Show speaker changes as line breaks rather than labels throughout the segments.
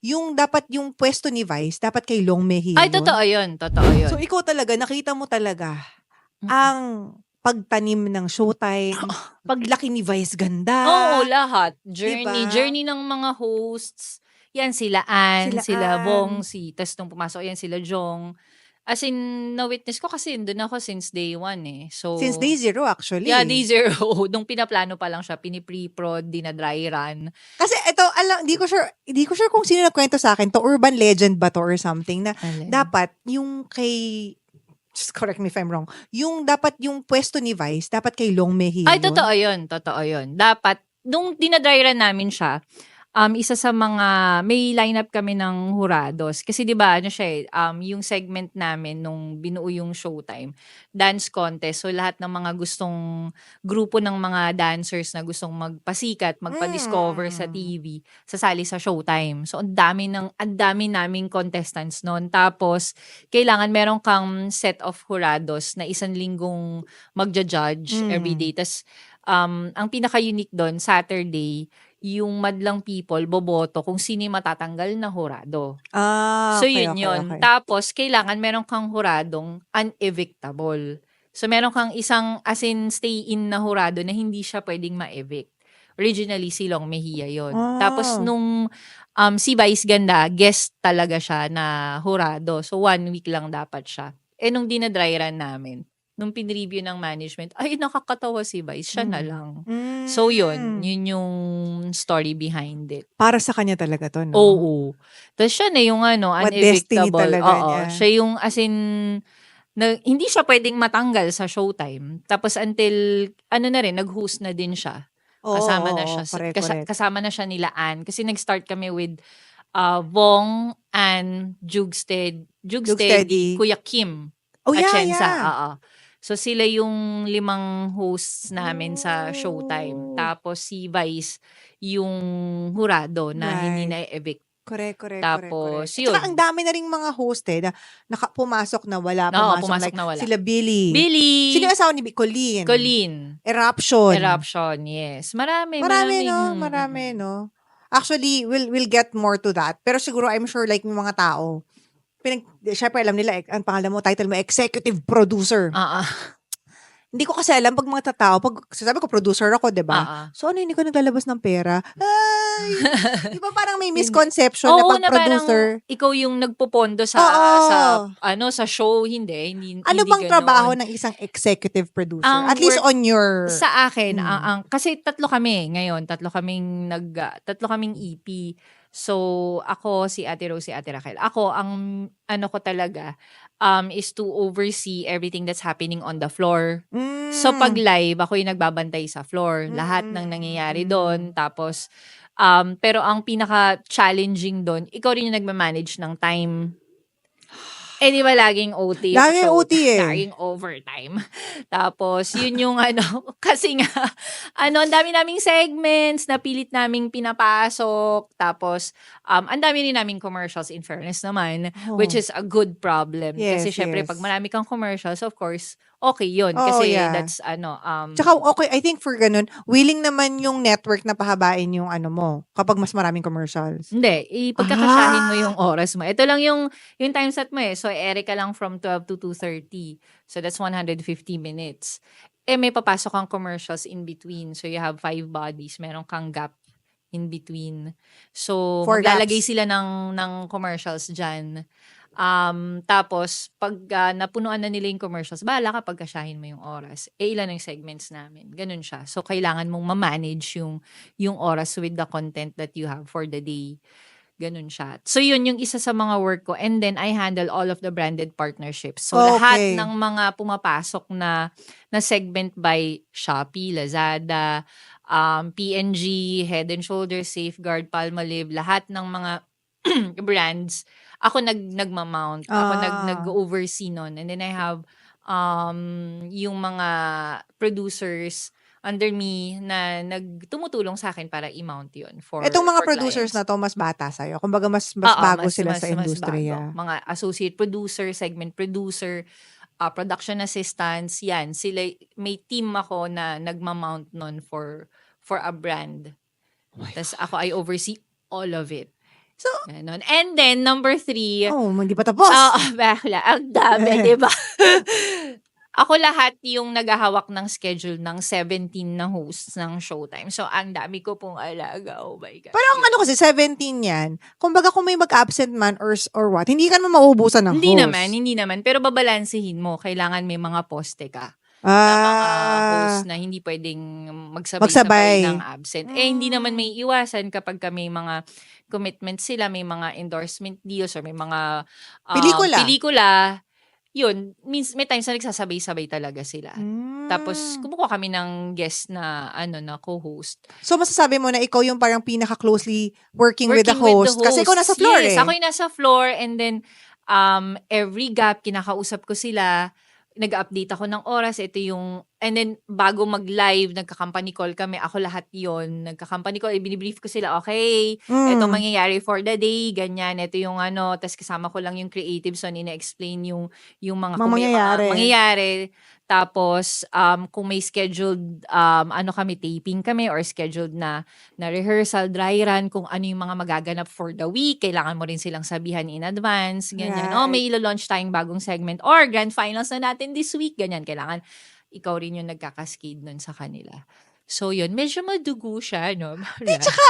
yung dapat yung pwesto ni Vice, dapat kay Long Mejia
Ay,
yun.
totoo yun. Totoo yun.
So, ikaw talaga, nakita mo talaga
Mm-mm.
ang pagtanim ng Showtime, paglaki ni Vice ganda.
Oo, lahat. Journey.
Diba?
Journey ng mga hosts. Yan, sila Ann, sila Bong, tas nung pumasok yan, sila Jong. As in, na-witness ko kasi doon ako since day one eh. So,
Since day zero actually.
yeah, day zero. Nung pinaplano pa lang siya, pinipre-prod, dinadry run.
Kasi ito, di ko sure kung sino nagkwento sa akin, to urban legend ba to or something, na dapat yung kay, just correct me if I'm wrong, yung dapat yung pwesto ni Vice, dapat kay Long Mejia
Ay,
yun.
totoo yun. Dapat, nung dinadry run namin siya, isa sa mga, may lineup kami ng hurados. Kasi di ba ano siya yung segment namin nung binuo yung Showtime, dance contest. So lahat ng mga gustong, grupo ng mga dancers na gustong magpasikat, magpa-discover sa TV, sasali sa Showtime. So ang dami naming contestants noon. Tapos, kailangan meron kang set of hurados na isang linggong magja-judge everyday. Tapos, ang pinaka-unique doon, Saturday, yung madlang people boboto kung sino yung matatanggal na hurado. So
okay.
yun. Tapos kailangan meron kang huradong unevictable. So meron kang isang as in stay in na hurado na hindi siya pwedeng ma-evict. Originally si Long Mejia yun. Tapos nung si Vice Ganda, guest talaga siya na hurado. So 1 week lang dapat siya. Nung dinadry run namin, nung pinreview ng management, ay nakakatawa si Vice, siya na lang. So yun yung story behind it.
Para sa kanya talaga to, no?
Oo. Tapos siya na yung
destiny
unevictable.
talaga niya.
Siya yung as in, hindi siya pwedeng matanggal sa Showtime. Tapos until, nag-host na din siya. Kasama na siya.
Correct.
Kasama na siya nila Ann. Kasi nag-start kami with Vong, Ann, Jugstead, Kuya Kim.
Yeah.
So, sila yung 5 hosts namin sa Showtime. Tapos, si Vice, yung hurado na hindi na-evict.
Correct.
Tapos, yun.
Tsaka ang dami na ring mga host na pumasok na wala, pumasok na wala. Sila Billy. Sino yung asawa ni Colleen. Eruption,
yes. Marami,
no? Actually, we'll get more to that. Pero siguro, I'm sure like yung mga tao, syempre alam nila, ang pangalan mo, title mo, executive producer. Hindi ko kasi alam pag mga tao, pag sasabi ko producer ako, 'di ba? So hindi ko naglalabas ng pera. Ay, di ba parang may misconception na pag producer,
ikaw yung nagpopondo sa show, hindi
ano bang trabaho ng isang executive producer? At least on your
sa akin, kasi tatlo kaming EP. So, ako, si Ate Rose, si Ate Raquel. Ako, ang ko talaga, is to oversee everything that's happening on the floor. So, pag live, ako yung nagbabantay sa floor. Lahat ng nangyayari doon. Tapos, pero ang pinaka-challenging doon, ikaw rin yung nagmamanage ng time. Di ba laging OT?
Laging OT
Laging overtime. Tapos, yun yung kasi nga, ang dami naming segments na pilit naming pinapasok. Tapos, ang dami rin naming commercials in fairness naman, which is a good problem. Kasi syempre, pag marami kang commercials, of course, okay yun. Kasi that's
Tsaka okay, I think for ganun, willing naman yung network na pahabain yung mo, kapag mas maraming commercials.
Hindi, ipagkakasyahin mo yung oras mo. Ito lang yung time set mo So, ka lang from 12 to 2:30. So, that's 150 minutes. May papasok kang commercials in between. So, you have 5 bodies. Meron kang gap in between. So, maglalagay sila ng commercials dyan. Tapos, pag napunuan na nila yung commercials, bahala ka pagkasyahin mo yung oras. Ilan yung segments namin. Ganun siya. So, kailangan mong ma-manage yung oras with the content that you have for the day. Ganun siya. So, yun yung isa sa mga work ko. And then, I handle all of the branded partnerships. So, lahat ng mga pumapasok na segment by Shopee, Lazada, P&G, Head and Shoulders, Safeguard, Palmolive, lahat ng mga brands, ako nagmamount. Ako nag-oversee nun. And then, I have yung mga producers under me na tumutulong sa akin para i-mount yun for
Itong mga
for
producers
clients.
na to, mas bata sa'yo. Kumbaga, mas bago sila sa industriya.
Mga associate producer, segment producer, production assistants, yan. Sila, may team ako na nagmamount nun for a brand. Tapos ako, I oversee all of it. Ganon. And then, number 3,
hindi pa tapos.
bakla. Ang dami, di ba? Ako lahat yung naghahawak ng schedule ng 17 na hosts ng Showtime. So, ang dami ko pong alaga. Oh my God.
Pero ang ano kasi, 17 yan, kumbaga kung may mag-absent man or what, hindi ka naman mauubusan ng
Hindi
host.
Hindi naman. Pero babalansehin mo. Kailangan may mga poste ka. Mga host na hindi pwedeng magsabay-sabay ng absent. Hindi naman may iwasan kapag may mga commitments sila, may mga endorsement deals, or may mga pelikula. Yun, means may times na nagsasabay-sabay talaga sila. Tapos, kumukuha kami ng guest na, na co-host.
So, masasabi mo na ikaw yung parang pinaka-closely working with the host. Kasi ikaw nasa floor
Yes, ako yung nasa floor, and then, every gap, kinakausap ko sila, nag-update ako ng oras, ito yung, and then, bago mag-live, nagka-company call kami, ako lahat yon, nagka-company call, binibrief ko sila, okay, ito mangyayari for the day, ganyan, ito yung tas kasama ko lang yung creative, so ina-explain yung mga mangyayari. Tapos, kung may scheduled, kami, taping kami, or scheduled na rehearsal, dry run, kung ano yung mga magaganap for the week, kailangan mo rin silang sabihan in advance, ganyan.
Right.
May ilo-launch tayong bagong segment, or grand finals na natin this week, ganyan. Kailangan, ikaw rin yung nagkakaskade nun sa kanila. So, yun, medyo madugo siya, no?
Tsaka,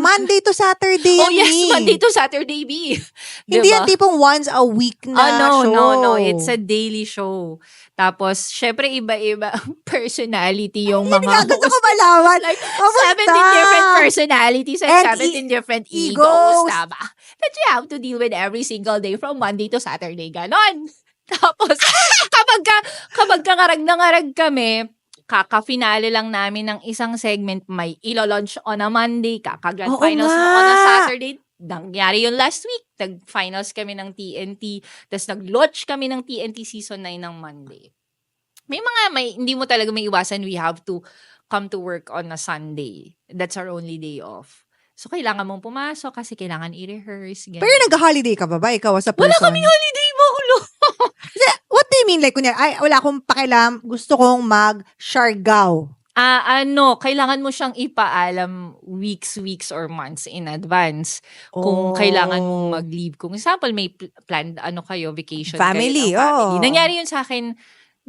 Monday to Saturday.
Oh, yes, Monday to Saturday, B.
Hindi yan tipong once a week na show.
No. It's a daily show. Tapos, syempre, iba-iba personality yung mga hosts.
Gusto ko malaman.
Like, 17 different personalities and 17 different egos, tama? That you have to deal with every single day from Monday to Saturday. Ganon. Tapos, kapag ngarag na ngarag kami, kaka-finale lang namin ng isang segment, may ilo-launch on a Monday, kaka-grand finals mo on a Saturday. Nangyari yun last week. Nag-finals kami ng TNT, tapos nag-launch kami ng TNT Season 9 ng Monday. Hindi mo talaga may iwasan, we have to come to work on a Sunday. That's our only day off. So, kailangan mong pumasok kasi kailangan i-rehearse. Ganyan.
Pero nag-holiday ka ba ba? Ikaw as a person?
Wala kaming holiday, Makulo.
What do you mean? Like, wala akong pakialam, gusto kong mag-Siargao.
Kailangan mo siyang ipaalam weeks or months in advance kung kailangan mong mag-leave. Kung example, may planned vacation
family,
kayo. Family. Nangyari yun sa akin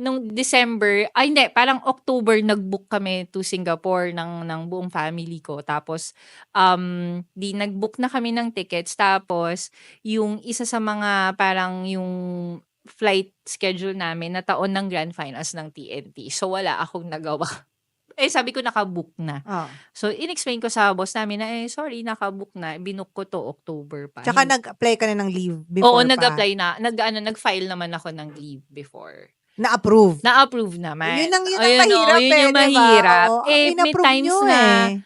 nung December, parang October, nag-book kami to Singapore ng buong family ko. Tapos, nag-book na kami ng tickets. Tapos, yung isa sa mga parang yung flight schedule namin na taon ng grand finals ng TNT. So, wala akong nagawa. Sabi ko nakabook na. So, in-explain ko sa boss namin na, sorry, nakabook na. Binook ko to October pa.
Tsaka nag-apply ka na ng leave before
Oo, nag-apply na. Nag-file naman ako ng leave before.
Na-approve?
Na-approve naman.
Yun ang mahirap
yun yung mahirap. May times na,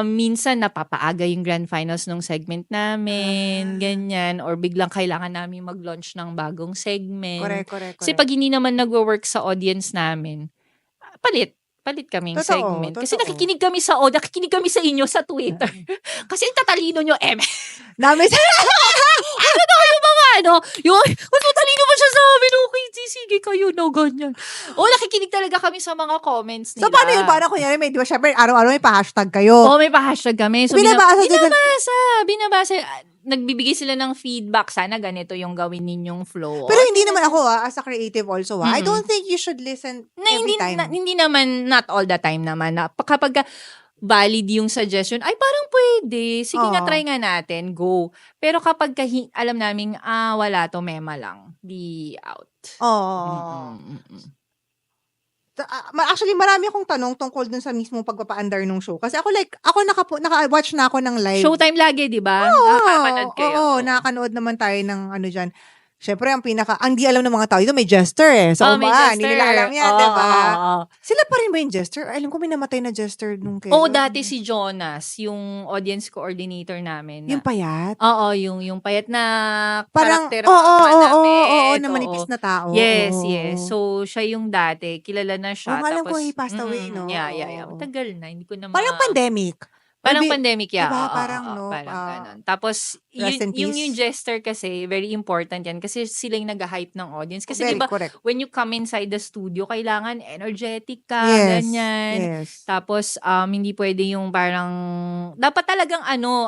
minsan napapaaga yung grand finals ng segment namin, ganyan, or biglang kailangan namin mag-launch ng bagong segment.
Correct.
Kasi pag hindi naman nag-work sa audience namin, palit kaming segment. Kasi nakikinig kami sa inyo sa Twitter. Kasi ang tatalino nyo,
Namin
yung tatalino mo siya sa amin, okay, sige kayo, no, ganyan. Nakikinig talaga kami sa mga comments nila.
So, paano yun? Parang kunyari, syempre, araw-araw may pa-hashtag kayo.
May pa-hashtag kami. So, binabasa. Nagbibigay sila ng feedback. Sana ganito yung gawin ninyong flow.
Pero hindi naman ako, as a creative also, I don't think you should listen every time.
Hindi naman, not all the time naman. Kapag valid yung suggestion, parang pwede. Sige nga, try nga natin. Go. Pero kapag alam namin, wala to, mema lang. Be out.
Actually, marami akong tanong tungkol dun sa mismong pagpapaandar ng show. Kasi ako naka-watch na ako ng live.
Showtime lagi, di ba? Nakapanood kayo.
Oo, nakakanood naman tayo ng dyan. Siyempre, ang di alam ng mga tao dito, may jester So,
may jester.
Hindi nila alam yan, diba? Sila pa rin ba yung jester? Alam ko may namatay na jester nung kailan.
Dati si Jonas, yung audience coordinator namin.
Yung payat?
Oo, yung payat na
parang,
karakter namin.
na manipis na tao.
Yes. So, siya yung dati. Kilala na siya.
Alam ko, he passed away, no?
Yeah. Matagal na. Hindi ko na
Parang pandemic.
Parang
Maybe,
pandemic, yeah.
diba,
Oo,
parang,
oo,
no,
parang gano'n. Tapos
rest in
yung
peace.
jester kasi very important 'yan kasi sila yung nagha-hype ng audience. Kasi 'di
Very
ba
correct.
when you come inside the studio kailangan energetic ka,
Yes,
ganyan.
yes.
Tapos, hindi puwede yung parang dapat talagang ano,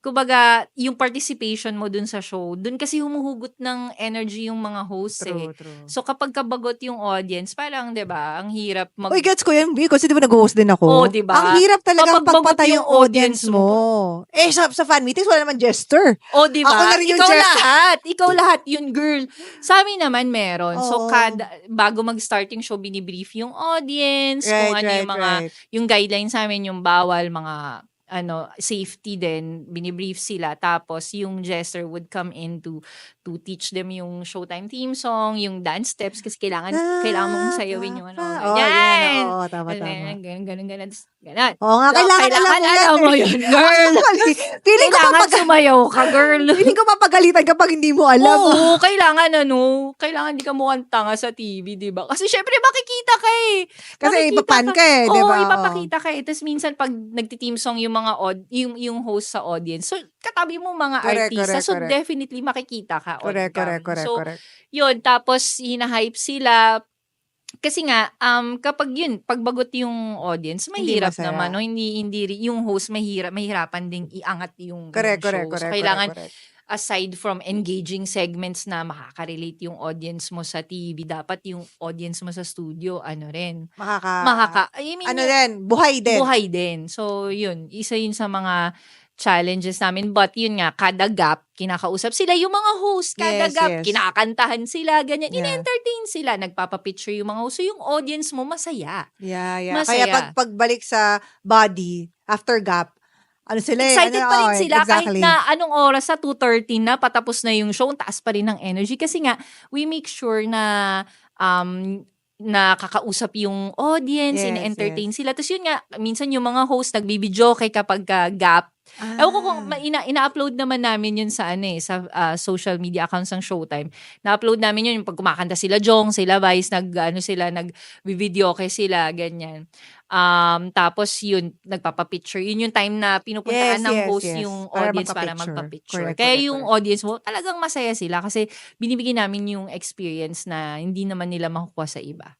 kumbaga yung participation mo dun sa show, dun kasi humuhugot ng energy yung mga hosts, eh.
True, true.
So kapag kabagot yung audience parang 'di ba, ang hirap
Uy, gets ko yan, B, kasi di ba nag-host din
Oh,
ako?
'di
Ang
ba?
hirap talagang
Kapag bagot
pagpatay
yung
yung audience
audience mo
mo. Eh, sa fan meetings, wala naman jester.
oh, 'di
Ako na
ba?
rin yung
Ikaw
jester.
lahat, ikaw lahat yun, girl. Sa'min naman meron. So
Oo.
bago mag-start yung show bini-brief yung audience, kung
Right,
ano yung
right,
mga
right.
yung guidelines sa'min yung bawal, mga ano, safety din, bini-brief sila. Tapos yung jester would come in to teach them yung showtime theme song, yung dance steps kasi kailangan mong sayawin yung ano,
Oh, yan.
ganyan.
Oo, tama, tama.
Ganyan, ganun, ganun, ganun, tas ganun.
Oo nga,
So,
kailangan alam mo yan,
alam mo
eh.
yun, girl.
Actually, feeling ko
Kailangan
papag
sumayaw ka, girl.
feeling ko papagalitan kapag hindi mo alam.
Oo, kailangan di ka mukhang tanga sa TV, 'di ba? Kasi syempre makikita ka, eh.
Kasi
Makikita
ipapan ka, eh, di
Oo,
ba? Oo.
ipapakita ka, eh. Tas minsan 'pag nagte-theme song yung mga yung host sa audience, so katabi mo mga
Correct,
artista,
correct,
so
correct.
definitely makikita ka on
Correct,
cam.
correct, correct,
So,
correct.
yun, tapos hina-hype sila. Kasi nga, kapag yun, pagbagot yung audience,
Hindi
mahirap naman,
masaya.
no? Yung host mahirapan ding iangat yung
Correct,
show.
correct,
So,
correct, correct,
kailangan,
correct.
aside from engaging segments na makaka-relate yung audience mo sa TV, dapat yung audience mo sa studio, ano rin, I mean,
Ano din, buhay din.
buhay din. So, yun, isa yun sa mga challenges namin. But yun nga, kada gap, kinakausap sila yung mga host. Kada
Yes,
gap,
yes.
kinakantahan sila, ganyan.
Yeah.
In-entertain sila. Nagpapapicture yung mga host. So, yung audience mo, masaya.
Yeah, yeah.
Masaya.
Kaya pagbalik sa body, after gap, ano sila,
Excited pa rin sila kahit
exactly.
na anong oras sa 2:30 na patapos na yung show, taas pa rin ng energy kasi nga we make sure na nakakausap yung audience,
Yes,
ine-entertain
yes.
sila. Tapos yun nga, minsan yung mga host nagbibidyoke kapag gap. Ewan ko kung ina-upload naman namin yun sa sa social media accounts ng Showtime. Na-upload namin yun yung pag kumakanta sila Jong, sila Vice, nag-videoke sila, ganyan. Tapos yun, nagpapapicture. Yun yung time na pinupuntaan
Yes,
ng
yes,
host
yes.
yung
Para
audience para
magpa-picture.
magpapicture.
Correct,
Kaya
correct,
yung
correct.
audience mo, talagang masaya sila kasi binibigyan namin yung experience na hindi naman nila makukuha sa iba.